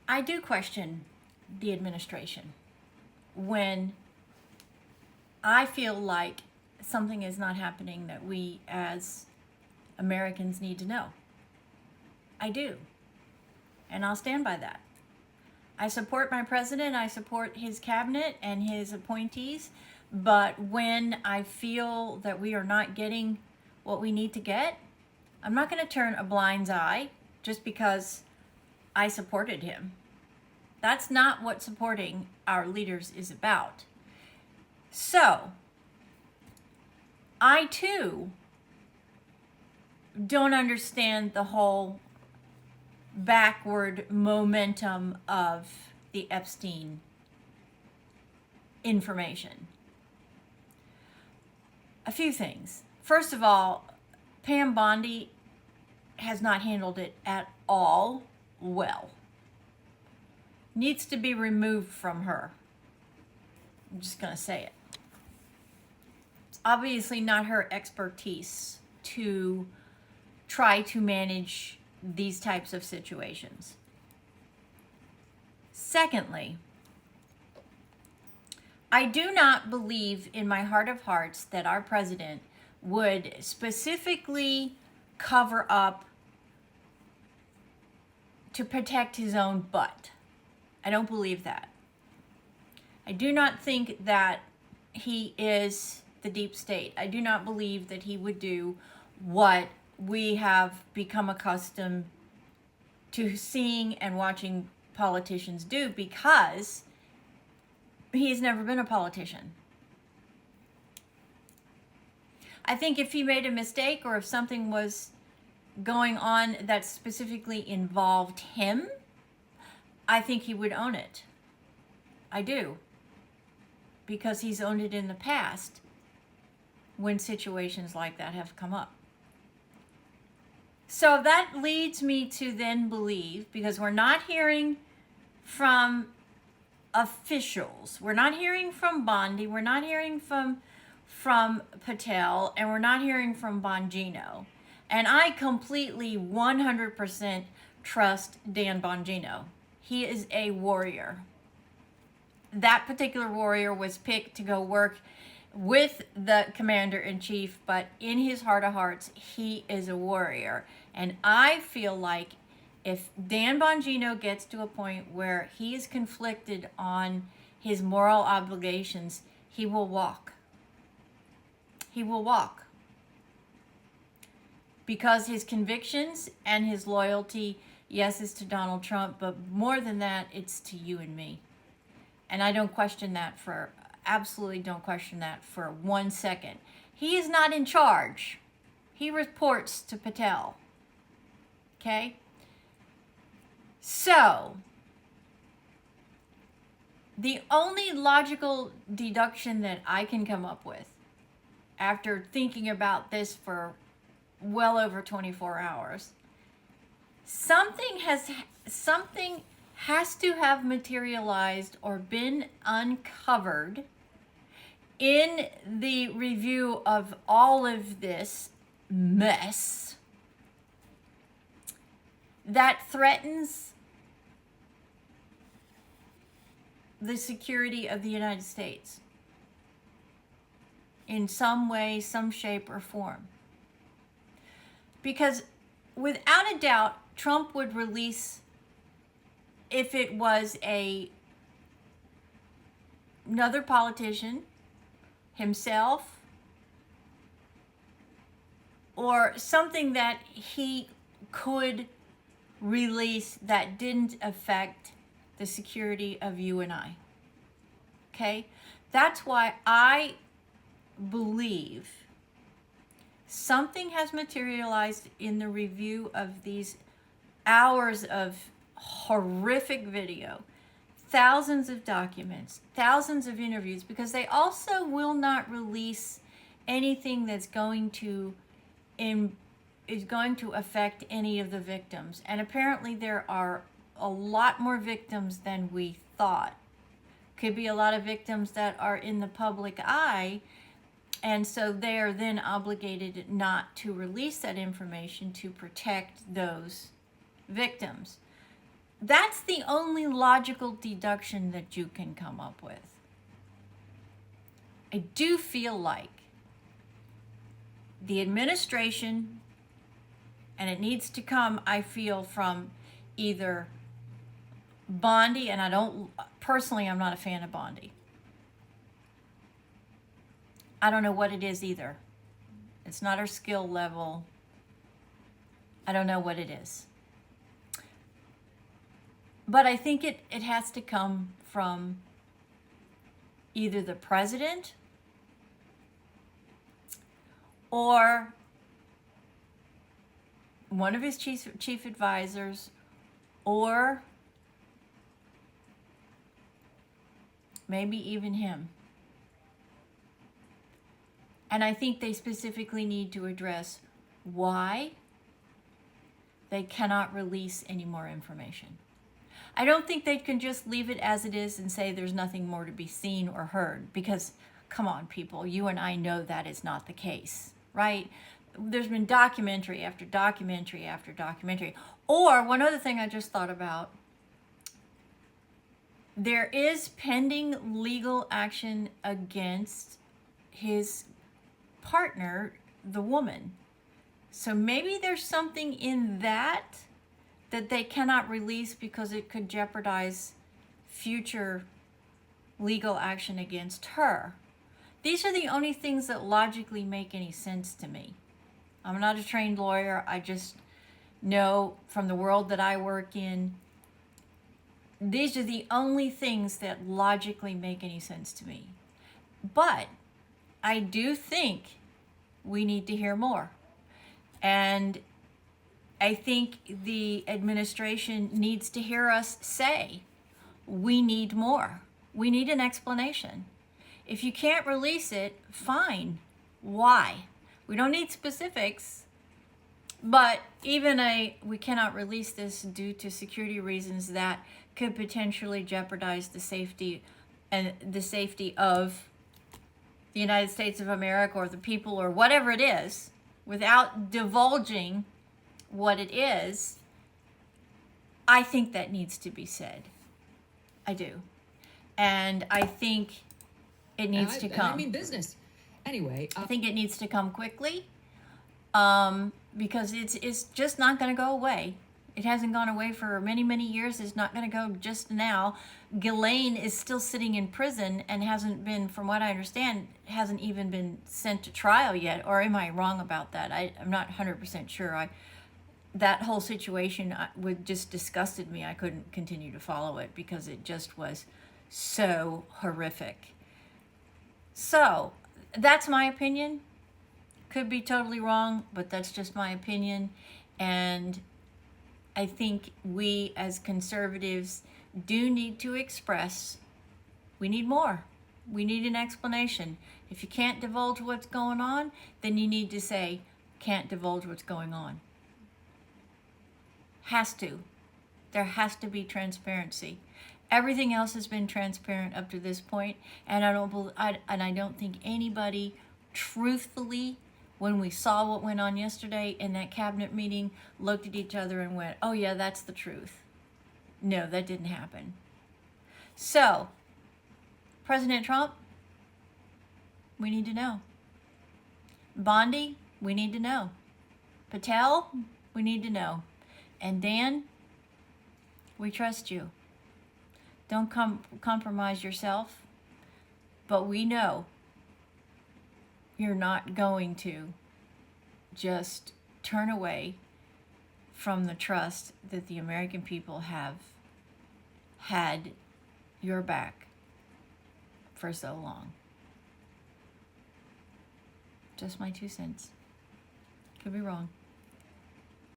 I do question the administration when I feel like something is not happening that we as Americans need to know. I do. And I'll stand by that. I support my president, I support his cabinet and his appointees, but when I feel that we are not getting what we need to get, I'm not going to turn a blind eye just because I supported him. That's not what supporting our leaders is about. So, I too don't understand the whole backward momentum of the Epstein information. A few things. First of all, Pam Bondi has not handled it at all well. Needs to be removed from her. I'm just going to say it. It's obviously not her expertise to try to manage these types of situations. Secondly, I do not believe in my heart of hearts that our president would specifically cover up to protect his own butt. I don't believe that. I do not think that he is the deep state. I do not believe that he would do what we have become accustomed to seeing and watching politicians do, because he's never been a politician. I think if he made a mistake or if something was going on that specifically involved him, I think he would own it. I do. Because he's owned it in the past when situations like that have come up. So that leads me to then believe, because we're not hearing from officials, we're not hearing from Bondi, we're not hearing from Patel, and we're not hearing from Bongino. And I completely 100% trust Dan Bongino. He is a warrior. That particular warrior was picked to go work with the commander-in-chief, but in his heart of hearts, he is a warrior. And I feel like if Dan Bongino gets to a point where he is conflicted on his moral obligations, he will walk. He will walk. Because his convictions and his loyalty, yes, is to Donald Trump, but more than that, it's to you and me. And I don't question that absolutely don't question that for 1 second. He is not in charge. He reports to Patel. Okay? So, the only logical deduction that I can come up with after thinking about this for well over 24 hours, something has to have materialized or been uncovered in the review of all of this mess that threatens the security of the United States in some way, some shape, or form. Because without a doubt, Trump would release, if it was another politician, himself, or something that he could release that didn't affect the security of you and I. Okay? That's why I believe something has materialized in the review of these hours of horrific video, thousands of documents, thousands of interviews, because they also will not release anything that's going to affect any of the victims. And apparently there are a lot more victims than we thought. Could be a lot of victims that are in the public eye, and so they are then obligated not to release that information to protect those victims. That's the only logical deduction that you can come up with. I do feel like the administration, and it needs to come, I feel, from either Bondi, and I'm not a fan of Bondi. I don't know what it is either. It's not our skill level. I don't know what it is. But I think it has to come from either the president or one of his chief advisors, or maybe even him. And I think they specifically need to address why they cannot release any more information. I don't think they can just leave it as it is and say there's nothing more to be seen or heard, because, come on, people, you and I know that is not the case, right? There's been documentary after documentary after documentary. Or one other thing I just thought about, there is pending legal action against his partner, the woman. So maybe there's something in that they cannot release because it could jeopardize future legal action against her. These are the only things that logically make any sense to me. I'm not a trained lawyer. I just know from the world that I work in, these are the only things that logically make any sense to me. But I do think we need to hear more. And I think the administration needs to hear us say, we need more. We need an explanation. If you can't release it, fine. Why? We don't need specifics, but even we cannot release this due to security reasons that could potentially jeopardize the safety of the United States of America or the people or whatever it is, without divulging what it is. I think that needs to be said. I do. And I think it needs to come. I mean business. Anyway. I think it needs to come quickly, because it's just not going to go away. It hasn't gone away for many, many years. It's not going to go just now. Ghislaine is still sitting in prison and hasn't been, from what I understand, hasn't even been sent to trial yet. Or am I wrong about that? I'm not 100% sure. That whole situation just disgusted me. I couldn't continue to follow it because it just was so horrific. So that's my opinion. Could be totally wrong, but that's just my opinion. And I think we as conservatives do need to express, we need more. We need an explanation. If you can't divulge what's going on, then you need to say, can't divulge what's going on. Has to. There has to be transparency. Everything else has been transparent up to this point, and I don't think anybody truthfully, when we saw what went on yesterday in that cabinet meeting, looked at each other and went, oh yeah, that's the truth. No, that didn't happen. So, President Trump, we need to know. Bondi, we need to know. Patel, we need to know. And Dan, we trust you. Don't compromise yourself, but we know you're not going to just turn away from the trust that the American people have had your back for so long. Just my 2 cents. Could be wrong.